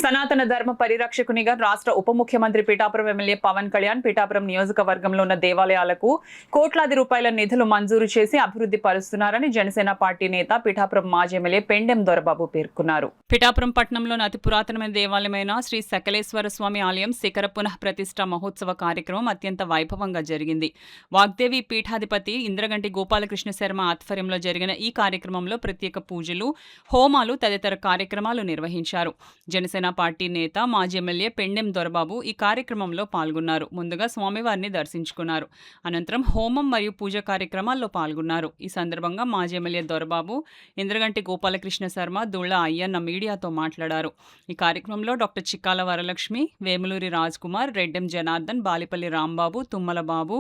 సనాతన ధర్మ పరిరక్షకునిగా రాష్ట్ర ఉప ముఖ్యమంత్రి పిఠాపురం ఎమ్మెల్యే పవన్ కళ్యాణ్ పిఠాపురం నియోజకవర్గంలో ఉన్న దేవాలయాలకు కోట్లాది రూపాయల నిధులు మంజూరు చేసి అభివృద్ధి పరుస్తున్నారని జనసేన పార్టీ నేత పిఠాపురం మాజీ ఎమ్మెల్యే పెండెం దొరబాబు పేర్కొన్నారు. పిఠాపురం పట్టణంలోని అతి పురాతనమైన దేవాలయమైన శ్రీ సకలేశ్వర స్వామి ఆలయం శిఖర పునః ప్రతిష్ఠ మహోత్సవ కార్యక్రమం అత్యంత వైభవంగా జరిగింది. వాగ్దేవి పీఠాధిపతి ఇంద్రగంటి గోపాలకృష్ణ శర్మ ఆధ్వర్యంలో జరిగిన ఈ కార్యక్రమంలో ప్రత్యేక పూజలు, హోమాలు తదితర కార్యక్రమాలు నిర్వహించారు. జనసేన పార్టీ నేత మాజీ ఎమ్మెల్యే పెండెం దొరబాబు ఈ కార్యక్రమంలో పాల్గొన్నారు. ముందుగా స్వామివారిని దర్శించుకున్నారు. అనంతరం హోమం మరియు పూజ కార్యక్రమాల్లో పాల్గొన్నారు. ఈ సందర్భంగా మాజీ ఎమ్మెల్యే దొరబాబు, ఇంద్రగంటి గోపాలకృష్ణ శర్మ, దుళ్ళ అయ్యన్న మీడియాతో మాట్లాడారు. ఈ కార్యక్రమంలో డాక్టర్ చిక్కాల వరలక్ష్మి, వేములూరి రాజ్ కుమార్, రెడ్డెం జనార్దన్, బాలిపల్లి రాంబాబు, తుమ్మల బాబు,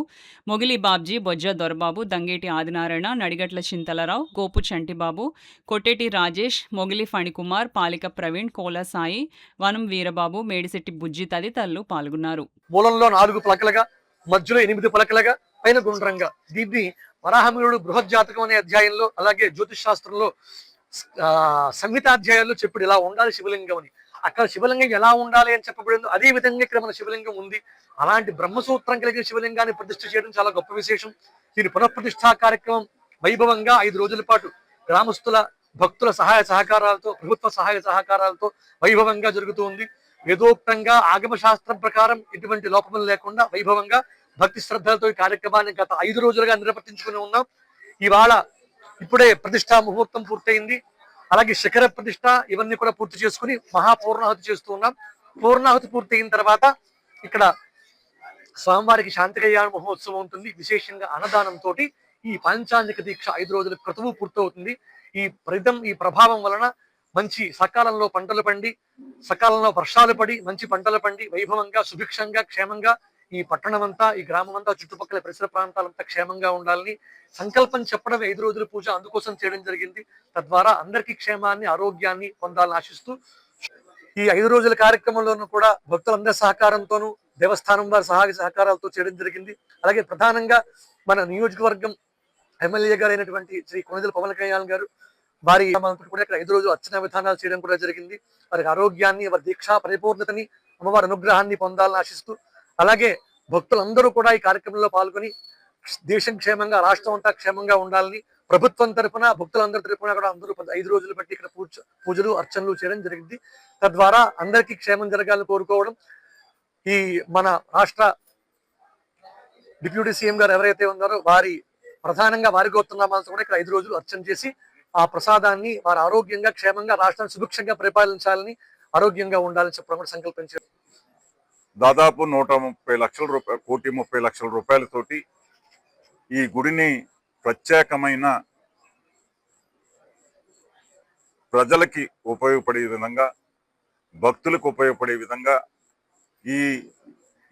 మొగిలి బాబ్జీ, బొజ్జ దొరబాబు, దంగేటి ఆదినారాయణ, నడిగట్ల చింతలరావు, గోపు చంటిబాబు, కొట్టేటి రాజేష్, మొగిలి ఫణికుమార్, పాలిక ప్రవీణ్, కోల సాయి, వనం వీరబాబు, మేడిశెట్టి బుజ్జి తదితరులు పాల్గొన్నారు. మూలంలో 4 పలకలుగా, మధ్యలో 8 పలకలుగా, పైన గుండ్రంగా. దీన్ని వరాహమినుడు బృహజ్జాతకం అనే అధ్యాయంలో, అలాగే జ్యోతిష్ శాస్త్రంలో సంహితాధ్యాయాల్లో చెప్పుడు ఇలా ఉండాలి శివలింగం అని. అక్కడ శివలింగం ఎలా ఉండాలి అని చెప్పబడిందో అదే విధంగా ఇక్కడ మన శివలింగం ఉంది. అలాంటి బ్రహ్మసూత్రం కలిగిన శివలింగాన్ని ప్రతిష్ఠ చేయడం చాలా గొప్ప విశేషం. దీని పునఃప్రతిష్ఠా కార్యక్రమం వైభవంగా 5 రోజుల పాటు గ్రామస్తుల, భక్తుల సహాయ సహకారాలతో, ప్రభుత్వ సహాయ సహకారాలతో వైభవంగా జరుగుతూ ఉంది. వేదోక్తంగా ఆగమ శాస్త్రం ప్రకారం ఎటువంటి లోపములు లేకుండా వైభవంగా భక్తి శ్రద్ధలతో ఈ కార్యక్రమాన్ని గత 5 రోజులుగా నిర్వర్తించుకుని ఉన్నాం. ఇవాళ ఇప్పుడే ప్రతిష్టా ముహూర్తం పూర్తయింది. అలాగే శిఖర ప్రతిష్ట ఇవన్నీ కూడా పూర్తి చేసుకుని మహాపూర్ణాహుతి చేస్తూ ఉన్నాం. పూర్ణాహుతి పూర్తయిన తర్వాత ఇక్కడ స్వామివారికి శాంతి కళ్యాణ మహోత్సవం ఉంటుంది. విశేషంగా అన్నదానంతో ఈ పాంచాంగిక దీక్ష 5 రోజుల క్రతువు పూర్తవుతుంది. ఈ ప్రభావం వలన మంచి సకాలంలో పంటలు పండి, సకాలంలో వర్షాలు పడి, మంచి పంటలు పండి వైభవంగా, సుభిక్షంగా, క్షేమంగా ఈ పట్టణం అంతా, ఈ గ్రామం అంతా, చుట్టుపక్కల పరిసర ప్రాంతాలంతా క్షేమంగా ఉండాలని సంకల్పం చెప్పడం 5 రోజుల పూజ అందుకోసం చేయడం జరిగింది. తద్వారా అందరికీ క్షేమాన్ని, ఆరోగ్యాన్ని పొందాలని ఆశిస్తూ ఈ 5 రోజుల కార్యక్రమంలోనూ కూడా భక్తులందరి సహకారంతోనూ, దేవస్థానం వారి సహాయ సహకారాలతో చేయడం జరిగింది. అలాగే ప్రధానంగా మన నియోజకవర్గం ఎమ్మెల్యే గారు అయినటువంటి శ్రీ కొణిదెల పవన్ కళ్యాణ్ గారు వారి కూడా ఇక్కడ 5 రోజులు అర్చన విధానాలు చేయడం కూడా జరిగింది. వారికి ఆరోగ్యాన్ని, వారి దీక్షా పరిపూర్ణతని, అమ్మవారి అనుగ్రహాన్ని పొందాలని ఆశిస్తూ, అలాగే భక్తులందరూ కూడా ఈ కార్యక్రమంలో పాల్గొని దేశం క్షేమంగా, రాష్ట్రం అంతా క్షేమంగా ఉండాలని ప్రభుత్వం తరఫున, భక్తులందరి తరఫున కూడా అందరూ 5 రోజులు బట్టి ఇక్కడ పూజలు, అర్చనలు చేయడం జరిగింది. తద్వారా అందరికీ క్షేమం జరగాలని కోరుకోవడం. ఈ మన రాష్ట్ర డిప్యూటీ సీఎం గారు ఎవరైతే ఉన్నారో వారి ప్రధానంగా వారి గోత్రనామాలతో కూడా ఇక్కడ 5 రోజులు అర్చన చేసి ఆ ప్రసాదాన్ని వారు ఆరోగ్యంగా, క్షేమంగా, రాష్ట్రాన్ని సుభిక్షంగా పరిపాలించాలని, ఆరోగ్యంగా ఉండాలని చెప్పడం కూడా సంకల్పించారు. దాదాపు 130 లక్షల రూపాయలు, 1,30 లక్షల రూపాయలతోటి ఈ గుడిని ప్రత్యేకమైన ప్రజలకి ఉపయోగపడే విధంగా, భక్తులకు ఉపయోగపడే విధంగా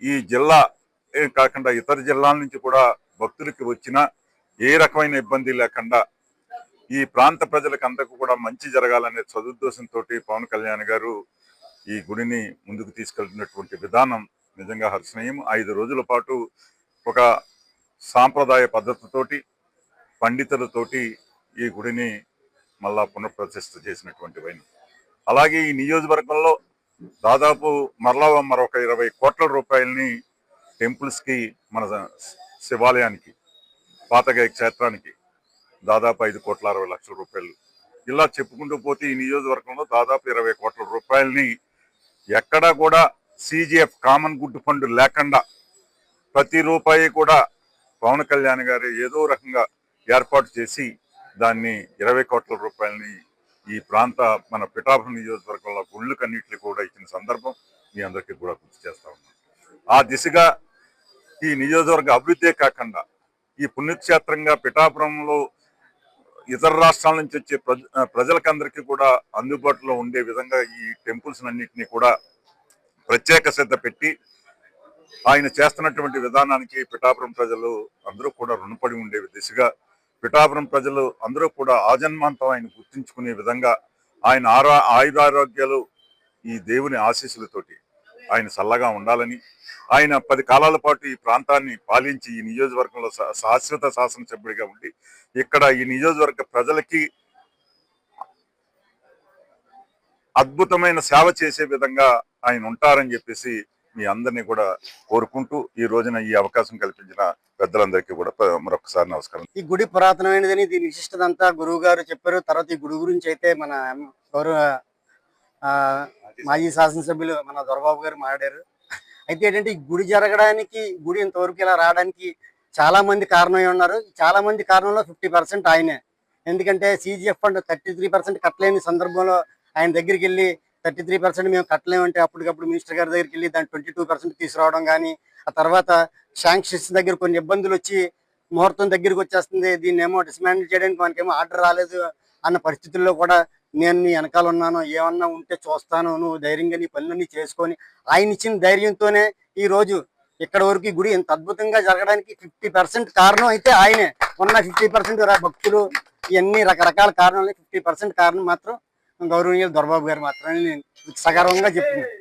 ఈ జిల్లా కాకుండా ఇతర జిల్లాల నుంచి కూడా భక్తులకి వచ్చిన ఏ రకమైన ఇబ్బంది లేకుండా ఈ ప్రాంత ప్రజలకు అందరికీ కూడా మంచి జరగాలనే సదుద్దేశంతో పవన్ కళ్యాణ్ గారు ఈ గుడిని ముందుకు తీసుకెళ్తున్నటువంటి విధానం నిజంగా హర్షణీయం. 5 రోజుల పాటు ఒక సాంప్రదాయ పద్ధతితోటి, పండితులతోటి ఈ గుడిని మళ్ళా పునఃప్రతిష్ఠ చేసినటువంటి వైన. అలాగే ఈ నియోజకవర్గంలో దాదాపు మరొక 20 కోట్ల రూపాయలని టెంపుల్స్కి, మన శివాలయానికి, పాతగా క్షేత్రానికి దాదాపు 5,60,00,000 రూపాయలు. ఇలా చెప్పుకుంటూ పోతే ఈ నియోజకవర్గంలో దాదాపు 20 కోట్ల రూపాయలని ఎక్కడా కూడా CGF కామన్ గుడ్ ఫండ్ లేకుండా ప్రతి రూపాయి కూడా పవన్ కళ్యాణ్ గారు ఏదో రకంగా ఏర్పాటు చేసి దాన్ని 20 కోట్ల రూపాయలని ఈ ప్రాంత మన పిఠాపురం నియోజకవర్గంలో గుళ్ళకన్నింటినీ కూడా ఇచ్చిన సందర్భం మీ అందరికీ కూడా గుర్తు చేస్తా ఉన్నాం. ఆ దిశగా ఈ నియోజకవర్గ అభివృద్ధే కాకుండా ఈ పుణ్యక్షేత్రంగా పిఠాపురంలో ఇతర రాష్ట్రాల నుంచి వచ్చే ప్రజలకందరికీ కూడా అందుబాటులో ఉండే విధంగా ఈ టెంపుల్స్ అన్నింటినీ కూడా ప్రత్యేక శ్రద్ధ పెట్టి ఆయన చేస్తున్నటువంటి విధానానికి పిఠాపురం ప్రజలు అందరూ కూడా రుణపడి ఉండే దిశగా, పిఠాపురం ప్రజలు అందరూ కూడా ఆజన్మాంతం ఆయన గుర్తించుకునే విధంగా ఆయన ఆయురారోగ్యాలు ఈ దేవుని ఆశీస్సులతోటి ఆయన చల్లగా ఉండాలని, ఆయన 10 కాలాల పాటు ఈ ప్రాంతాన్ని పాలించి ఈ నియోజకవర్గంలో శాశ్వత శాసనసభ్యుడిగా ఉండి, ఇక్కడ ఈ నియోజకవర్గ ప్రజలకి అద్భుతమైన సేవ చేసే విధంగా ఆయన ఉంటారని చెప్పేసి మీ అందరినీ కూడా కోరుకుంటూ ఈ రోజున ఈ అవకాశం కల్పించిన పెద్దలందరికీ కూడా మరొకసారి నమస్కారం. ఈ గుడి పురాతనమైనదని దీని విశిష్టత అంతా గురువు గారు చెప్పారు. తర్వాత ఈ గుడి గురించి అయితే మన గౌరవ మాజీ శాసనసభ్యులు మన దొరబాబు గారు మాట్లాడారు. అయితే ఏంటంటే ఈ గుడి జరగడానికి, గుడి ఇంతవరకు ఇలా రావడానికి చాలా మంది కారణమై ఉన్నారు. చాలా మంది కారణంలో 50% ఆయనే. ఎందుకంటే CGF ఫండ్ 33% కట్టలేని సందర్భంలో ఆయన దగ్గరికి వెళ్ళి 33% మేము కట్టలేమంటే అప్పటికప్పుడు మినిస్టర్ గారి దగ్గరికి వెళ్ళి దాన్ని 22% తీసుకురావడం కానీ, ఆ తర్వాత శాంక్షన్స్ దగ్గర కొన్ని ఇబ్బందులు వచ్చి ముహూర్తం దగ్గరికి వచ్చేస్తుంది, దీన్ని ఏమో డిస్మాండిల్ చేయడానికి మనకేమో ఆర్డర్ రాలేదు అన్న పరిస్థితుల్లో కూడా నేను నీ వెనకాల ఉన్నాను, ఏమన్నా ఉంటే చూస్తాను, నువ్వు ధైర్యంగా నీ పనులన్నీ చేసుకొని ఆయన ఇచ్చిన ధైర్యంతోనే ఈ రోజు ఇక్కడ వరకు ఈ గుడి ఇంత అద్భుతంగా జరగడానికి 50% కారణం అయితే ఆయనే. ఉన్న 50% భక్తులు ఇవన్నీ రకరకాల కారణాలు, 50% కారణం మాత్రం గౌరవనీయులు దొరబాబు గారు మాత్రమే నేను సగర్వంగా చెప్తున్నాను.